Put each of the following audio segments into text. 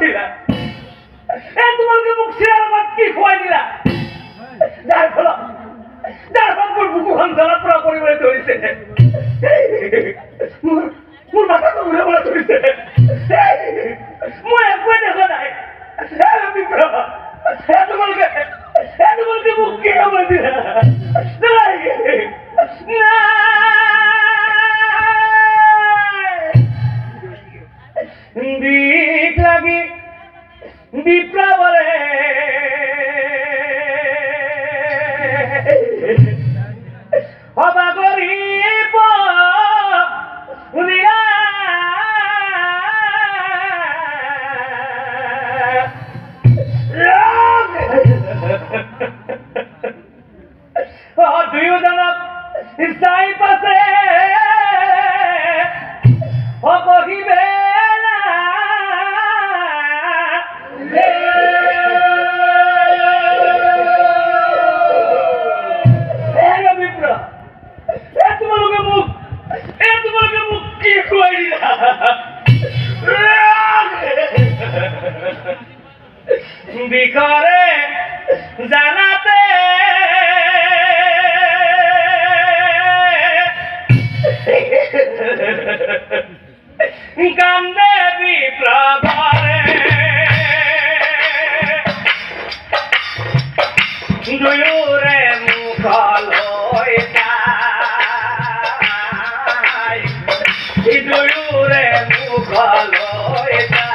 দিলা তোমাকে মুখ ছিড়াৰ বাদ কি খুয়াই দিলা যাৰ ফল মোৰ বুকুখন জ্বলা পোড়া কৰিবলৈ ধৰিছে মোৰ মাথাটো ঘূৰাবলৈ ধৰিছে মই একোৱে দেখা নাই তোমালোকে মোক কি খাব দিলা বিষ লাগি বিপ্লবরে হবা গরিব দুয়োজনক চাই পাছে অকহিবে বিকরে জানাতে কান্দে বিপ্লবরে দুয়োরে মুখলৈ যায় দুয়োরে মুখলৈ যায়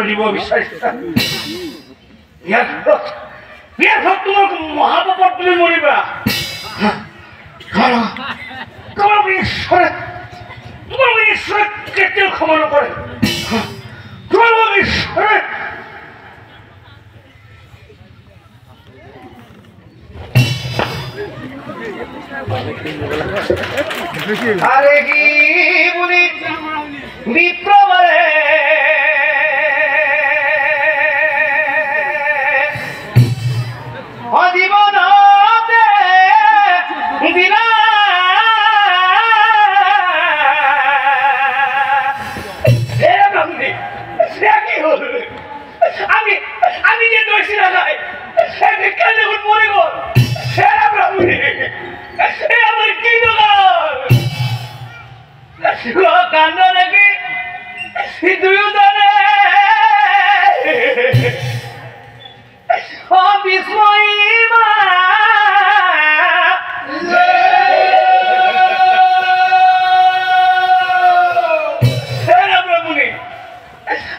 দিব বিচাৰিছা তোমালোক মহাপাপত তুমি মৰিবা তোমালোক ঈশ্বৰে কেতিয়াও ক্ষমা নকৰে তোমালোক ঈশ্বৰে আরে কি বলি বিপ্লবরে জীবনতে দিলা আমি যে দোষী না নাই বিজ্ঞান যখন মরে গেল সেরা ব্রাহ্মণী আমার কি দোকান কান্দ নাকি দুজনে বিস্ময়ী মা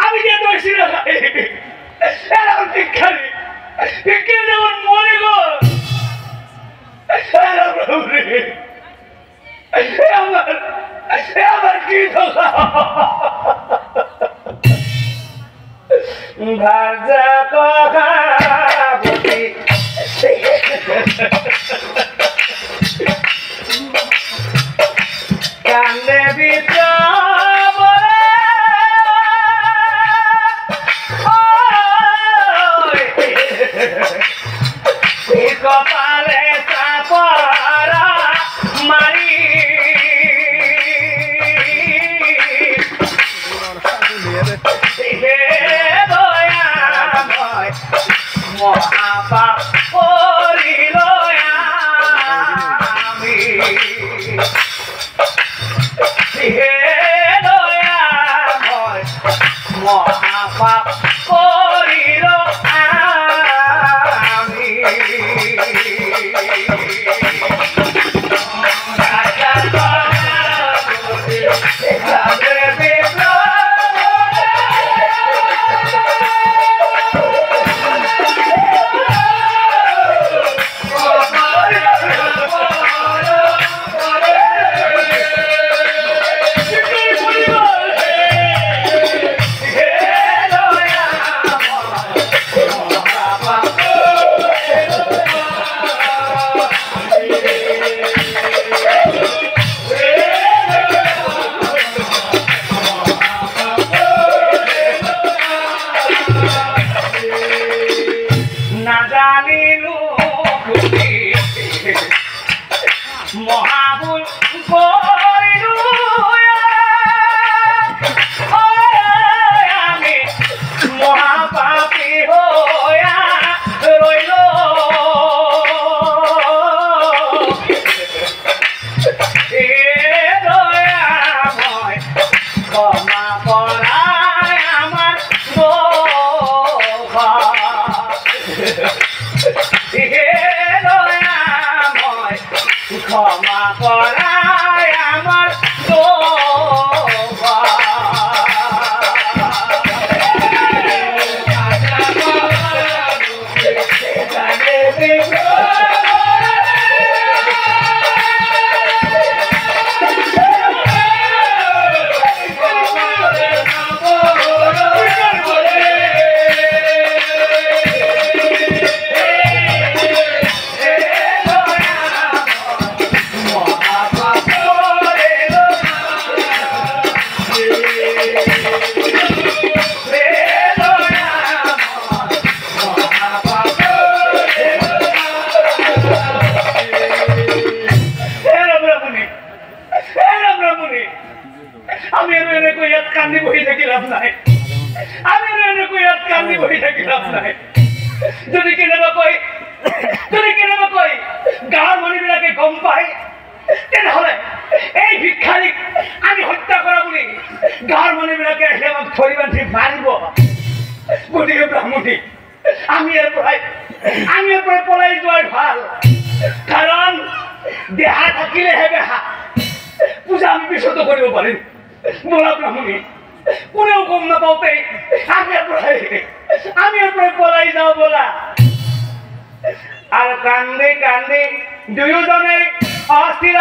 আমি যে দোষী না বিজ্ঞানী বিজ্ঞান যখন মরে গেল আমার কি ভাজা কথা কান্দে বিদ্র কপালে চাপরা মারি হে দয়াময় মহাপাপ করিল আমি হে দয়াময় মহাপাপ করিল আমি মহাবুল করিলু আমি মহাপাপী হইয়া রইল এ দয়াময় ক্ষমা করায় আমার ক্ষমা করায় আমার আমি এনে কইয়াত কান্দি বহি থাকি লাভ নাই আমি এনে কইয়াত কান্দি বহি থাকি লাভ নাই যদি কেনেবা কই গাঁৱৰ মানুহবিলাকে গম পায় তেনেহ'লে এই ভিক্ষাৰীক আমি হত্যা কৰা বুলি গাঁৱৰ মানুহবিলাকে আহি আমাক ধৰি বান্ধি মাৰিব গতিকে ব্ৰাহ্মণী আমি ইয়াৰ পৰা পলাই যোৱাই ভাল কাৰণ দেহা থাকিলেহে বেহা পূজা আমি পিছতো কৰিব পাৰিম বলা ব্ৰাহ্মণী কোনেও গম নাপাওঁতে আমি ইয়াৰ পৰা পলাই যাওঁ বলা আৰ কান্দে কান্দে দুয়োজনে অস্থিৰ